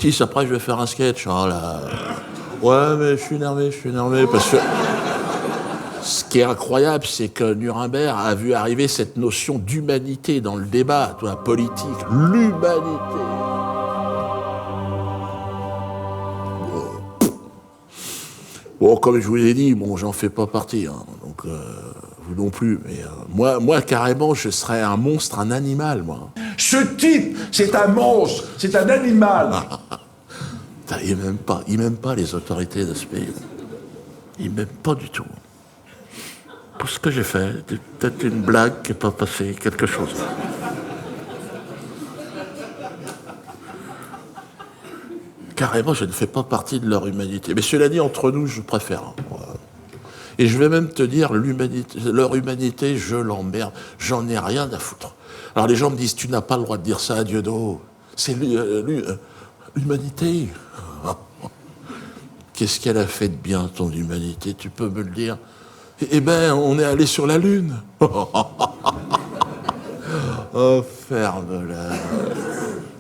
Si, après, je vais faire un sketch, hein, là. Ouais, mais je suis énervé, parce que... Ce qui est incroyable, c'est que Nuremberg a vu arriver cette notion d'humanité dans le débat, tu vois, politique. L'humanité. Bon, comme je vous l'ai dit, bon, j'en fais pas partie, hein, donc vous non plus. Mais moi, carrément, je serais un monstre, un animal, moi. Ce type, c'est un monstre, c'est un animal. Il m'aime pas les autorités de ce pays. Il m'aime pas du tout. Pour ce que j'ai fait, c'est peut-être une blague qui n'est pas passée, quelque chose. Carrément, je ne fais pas partie de leur humanité. Mais cela dit, entre nous, je préfère. Et je vais même te dire, leur humanité, je l'emmerde. J'en ai rien à foutre. Alors les gens me disent, tu n'as pas le droit de dire ça à Dieudo. C'est l'humanité. Qu'est-ce qu'elle a fait de bien, ton humanité? Tu peux me le dire? Eh ben, on est allé sur la Lune. Oh, ferme-la.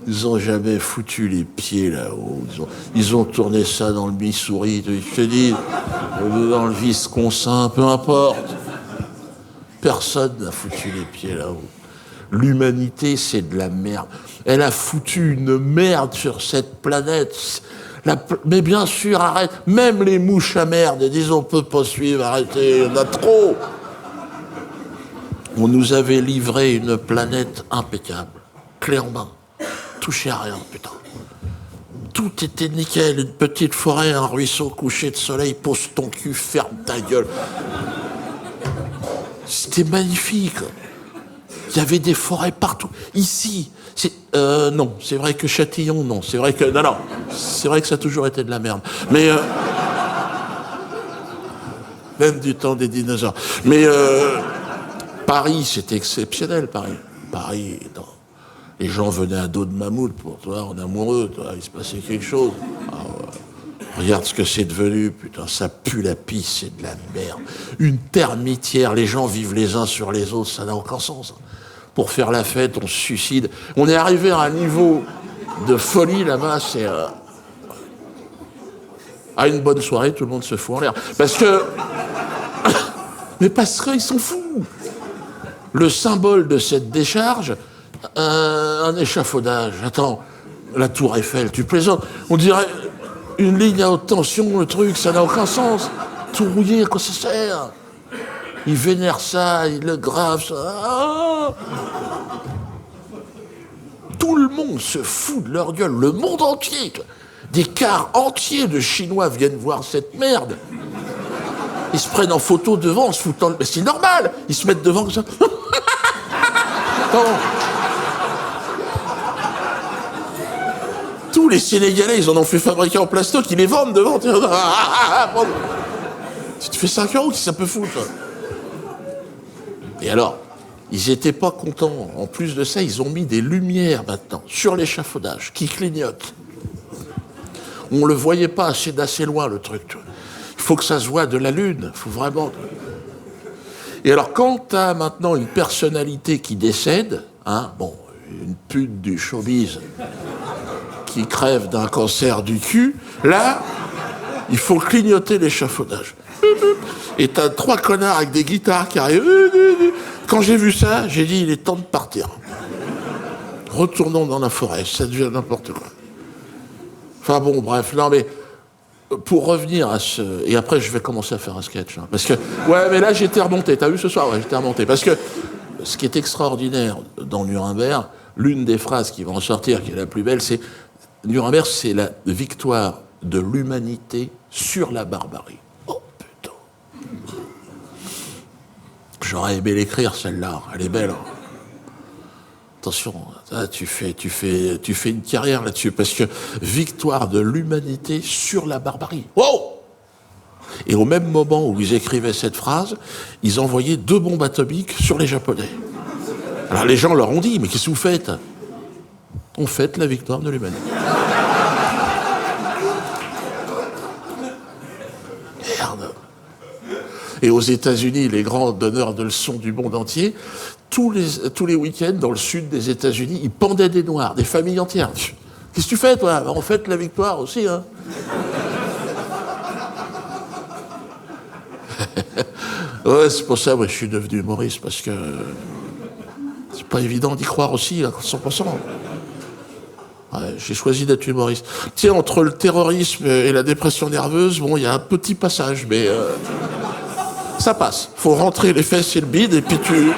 Ils ont jamais foutu les pieds là-haut. Ils ont tourné ça dans le Missouri, je te dis, dans le Wisconsin, peu importe. Personne n'a foutu les pieds là-haut. L'humanité, c'est de la merde. Elle a foutu une merde sur cette planète. Mais bien sûr, arrête. Même les mouches à merde, elles disent on peut pas suivre, arrêtez, il y en a trop. On nous avait livré une planète impeccable, clé en main. Touché à rien, putain. Tout était nickel, une petite forêt, un ruisseau, coucher de soleil, pose ton cul, ferme ta gueule. C'était magnifique. Il y avait des forêts partout. Ici, non, c'est vrai que Châtillon, non. C'est vrai que, non, c'est vrai que ça a toujours été de la merde. Mais, même du temps des dinosaures. Mais, Paris, c'était exceptionnel, Paris. Paris, non. Les gens venaient à dos de mammouth pour toi, en amoureux, toi, il se passait quelque chose. Ah ouais. Regarde ce que c'est devenu, putain, ça pue la pisse, c'est de la merde. Une termitière, les gens vivent les uns sur les autres, ça n'a aucun sens. Pour faire la fête, on se suicide. On est arrivé à un niveau de folie là-bas, c'est... À une bonne soirée, tout le monde se fout en l'air. Parce que... Mais parce qu'ils sont fous. Le symbole de cette décharge... un échafaudage. Attends, la tour Eiffel, tu plaisantes. On dirait une ligne à haute tension, le truc, ça n'a aucun sens. Tout rouillé, à quoi ça sert? Ils vénèrent ça, ils le gravent, ça. Ah, tout le monde se fout de leur gueule, le monde entier. Des quarts entiers de Chinois viennent voir cette merde. Ils se prennent en photo devant en se foutant... Mais c'est normal, ils se mettent devant comme ça. Attends. Tous les Sénégalais, ils en ont fait fabriquer en plastoc, ils les vendent devant. Tu te fais 5 €, si ça peut foutre. Et alors, ils n'étaient pas contents. En plus de ça, ils ont mis des lumières maintenant sur l'échafaudage qui clignotent. On ne le voyait pas d'assez loin, le truc. Il faut que ça se voit de la Lune. Il faut vraiment... Et alors, quand tu as maintenant une personnalité qui décède, hein, bon, une pute du showbiz qui crève d'un cancer du cul, là, il faut clignoter l'échafaudage. Et t'as 3 connards avec des guitares qui arrivent. Quand j'ai vu ça, j'ai dit, il est temps de partir. Retournons dans la forêt, ça devient n'importe quoi. Enfin bon, bref, non mais... Pour revenir à ce... Et après, je vais commencer à faire un sketch. Hein, parce que... Ouais, mais là, j'étais remonté. T'as vu ce soir? Ouais, j'étais remonté. Parce que ce qui est extraordinaire dans Nuremberg, l'une des phrases qui va en sortir, qui est la plus belle, c'est... Nuremberg, c'est la victoire de l'humanité sur la barbarie. Oh, putain. J'aurais aimé l'écrire, celle-là. Elle est belle. Hein. Attention, tu fais une carrière là-dessus, parce que victoire de l'humanité sur la barbarie. Wow! Et au même moment où ils écrivaient cette phrase, ils envoyaient 2 bombes atomiques sur les Japonais. Alors les gens leur ont dit, mais qu'est-ce que vous faites? On fête la victoire de l'humanité. Merde. Et aux États-Unis, les grands donneurs de leçons du monde entier, tous les week-ends, dans le sud des États-Unis, ils pendaient des Noirs, des familles entières. Qu'est-ce que tu fais, toi? On fête la victoire aussi, hein. Ouais, c'est pour ça, moi, je suis devenu humoriste, parce que c'est pas évident d'y croire aussi, à 100%. Ouais, j'ai choisi d'être humoriste. Tu sais, entre le terrorisme et la dépression nerveuse, bon, il y a un petit passage, mais ça passe. Faut rentrer les fesses et le bide, et puis tu...